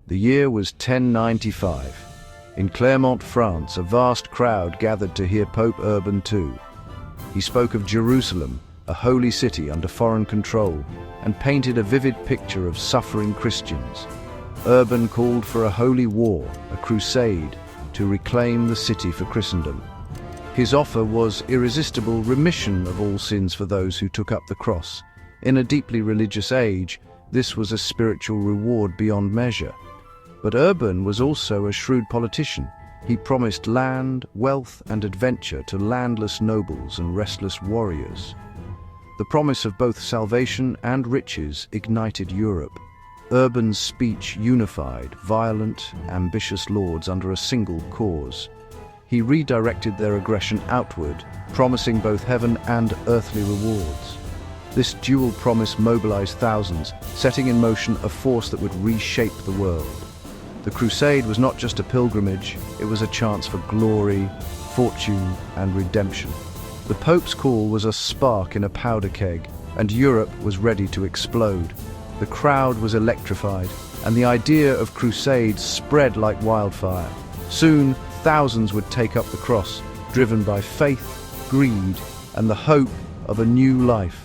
The year was 1095. In Clermont, France, a vast crowd gathered to hear Pope Urban II. He spoke of Jerusalem, a holy city under foreign control, and painted a vivid picture of suffering Christians. Urban called for a holy war, a crusade, to reclaim the city for Christendom. His offer was irresistible remission of all sins for those who took up the cross. In a deeply religious age, this was a spiritual reward beyond measure. But Urban was also a shrewd politician. He promised land, wealth, and adventure to landless nobles and restless warriors. The promise of both salvation and riches ignited Europe. Urban's speech unified violent, ambitious lords under a single cause. He redirected their aggression outward, promising both heaven and earthly rewards. This dual promise mobilized thousands, setting in motion a force that would reshape the world. The crusade was not just a pilgrimage, it was a chance for glory, fortune, and redemption. The Pope's call was a spark in a powder keg, and Europe was ready to explode. The crowd was electrified, and the idea of crusades spread like wildfire. Soon, thousands would take up the cross, driven by faith, greed, and the hope of a new life.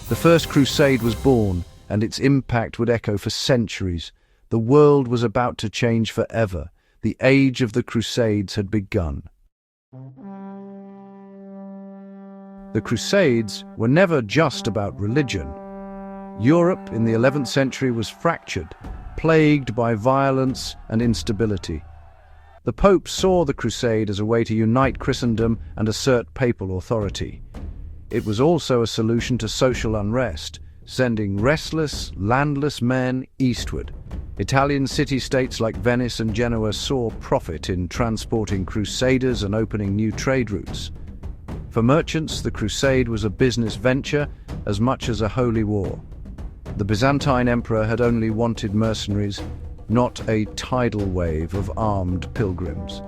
The first crusade was born, and its impact would echo for centuries. The world was about to change forever. The age of the Crusades had begun. The Crusades were never just about religion. Europe in the 11th century was fractured, plagued by violence and instability. The Pope saw the Crusade as a way to unite Christendom and assert papal authority. It was also a solution to social unrest, sending restless, landless men eastward. Italian city-states like Venice and Genoa saw profit in transporting crusaders and opening new trade routes. For merchants, the crusade was a business venture as much as a holy war. The Byzantine emperor had only wanted mercenaries, not a tidal wave of armed pilgrims.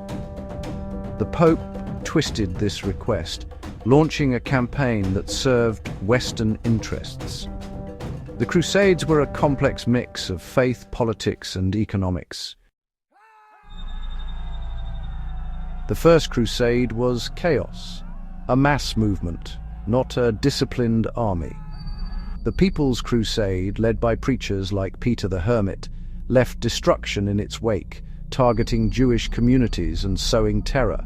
The Pope twisted this request, launching a campaign that served Western interests. The Crusades were a complex mix of faith, politics, and economics. The First Crusade was chaos, a mass movement, not a disciplined army. The People's Crusade, led by preachers like Peter the Hermit, left destruction in its wake, targeting Jewish communities and sowing terror.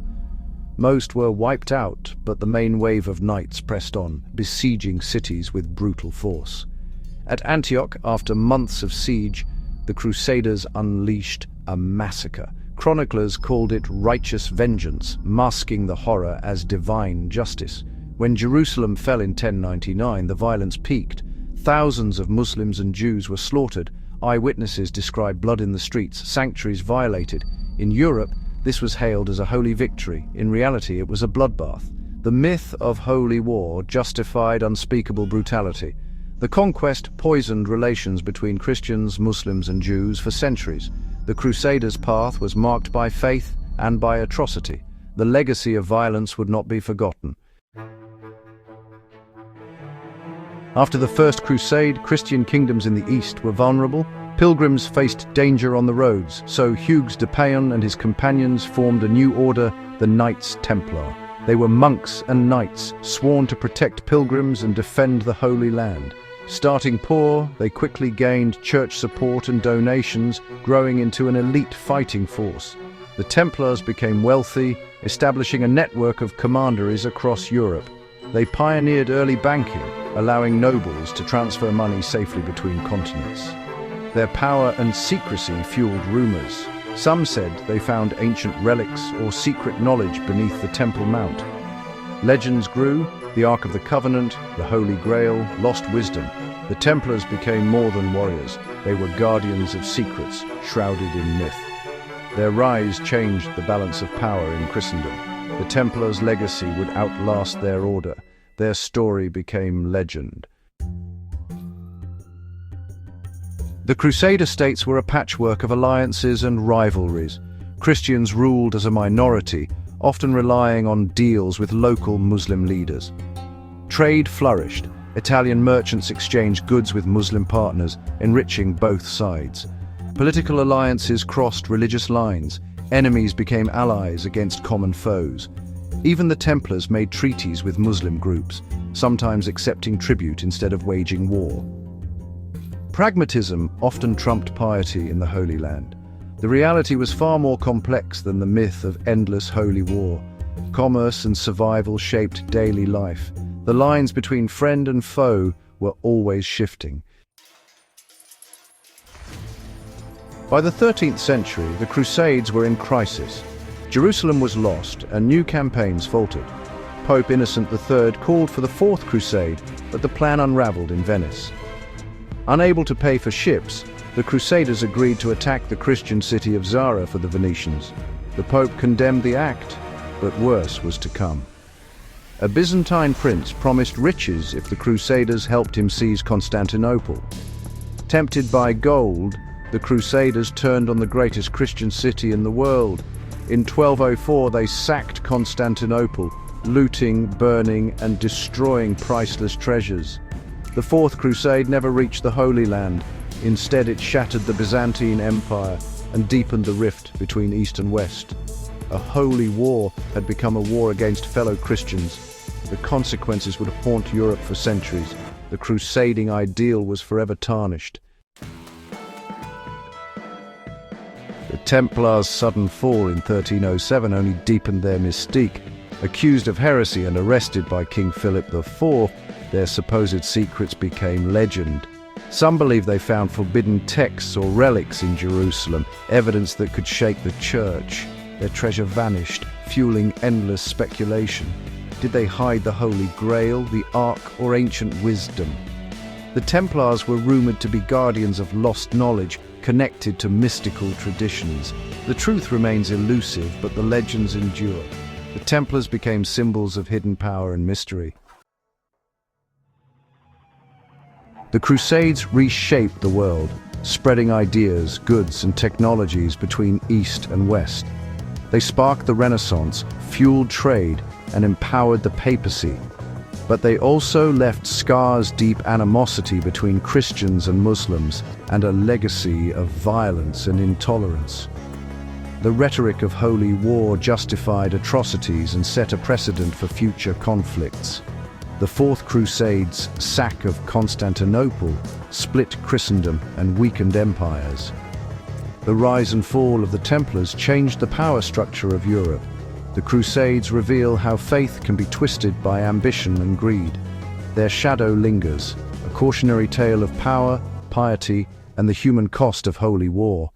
Most were wiped out, but the main wave of knights pressed on, besieging cities with brutal force. At Antioch, after months of siege, the Crusaders unleashed a massacre. Chroniclers called it righteous vengeance, masking the horror as divine justice. When Jerusalem fell in 1099, the violence peaked. Thousands of Muslims and Jews were slaughtered. Eyewitnesses described blood in the streets, sanctuaries violated. In Europe, this was hailed as a holy victory. In reality, it was a bloodbath. The myth of holy war justified unspeakable brutality. The conquest poisoned relations between Christians, Muslims, and Jews for centuries. The Crusaders' path was marked by faith and by atrocity. The legacy of violence would not be forgotten. After the First Crusade, Christian kingdoms in the East were vulnerable. Pilgrims faced danger on the roads, so Hugues de Payens and his companions formed a new order, the Knights Templar. They were monks and knights, sworn to protect pilgrims and defend the Holy Land. Starting poor, they quickly gained church support and donations, growing into an elite fighting force. The Templars became wealthy, establishing a network of commanderies across Europe. They pioneered early banking, allowing nobles to transfer money safely between continents. Their power and secrecy fueled rumors. Some said they found ancient relics or secret knowledge beneath the Temple Mount. Legends grew: the Ark of the Covenant, the Holy Grail, lost wisdom. The Templars became more than warriors. They were guardians of secrets, shrouded in myth. Their rise changed the balance of power in Christendom. The Templars' legacy would outlast their order. Their story became legend. The Crusader states were a patchwork of alliances and rivalries. Christians ruled as a minority, often relying on deals with local Muslim leaders. Trade flourished. Italian merchants exchanged goods with Muslim partners, enriching both sides. Political alliances crossed religious lines. Enemies became allies against common foes. Even the Templars made treaties with Muslim groups, sometimes accepting tribute instead of waging war. Pragmatism often trumped piety in the Holy Land. The reality was far more complex than the myth of endless holy war. Commerce and survival shaped daily life. The lines between friend and foe were always shifting. By the 13th century, the Crusades were in crisis. Jerusalem was lost, and new campaigns faltered. Pope Innocent III called for the Fourth Crusade, but the plan unraveled in Venice. Unable to pay for ships, the Crusaders agreed to attack the Christian city of Zara for the Venetians. The Pope condemned the act, but worse was to come. A Byzantine prince promised riches if the Crusaders helped him seize Constantinople. Tempted by gold, the Crusaders turned on the greatest Christian city in the world. In 1204, they sacked Constantinople, looting, burning, and destroying priceless treasures. The Fourth Crusade never reached the Holy Land. Instead, it shattered the Byzantine Empire and deepened the rift between East and West. A holy war had become a war against fellow Christians. The consequences would haunt Europe for centuries. The crusading ideal was forever tarnished. The Templars' sudden fall in 1307 only deepened their mystique. Accused of heresy and arrested by King Philip IV, their supposed secrets became legend. Some believe they found forbidden texts or relics in Jerusalem, evidence that could shake the church. Their treasure vanished, fueling endless speculation. Did they hide the Holy Grail, the Ark, or ancient wisdom? The Templars were rumored to be guardians of lost knowledge, connected to mystical traditions. The truth remains elusive, but the legends endure. The Templars became symbols of hidden power and mystery. The Crusades reshaped the world, spreading ideas, goods, and technologies between East and West. They sparked the Renaissance, fueled trade, and empowered the papacy. But they also left scars, deep animosity between Christians and Muslims, and a legacy of violence and intolerance. The rhetoric of holy war justified atrocities and set a precedent for future conflicts. The Fourth Crusade's sack of Constantinople split Christendom and weakened empires. The rise and fall of the Templars changed the power structure of Europe. The Crusades reveal how faith can be twisted by ambition and greed. Their shadow lingers, a cautionary tale of power, piety, and the human cost of holy war.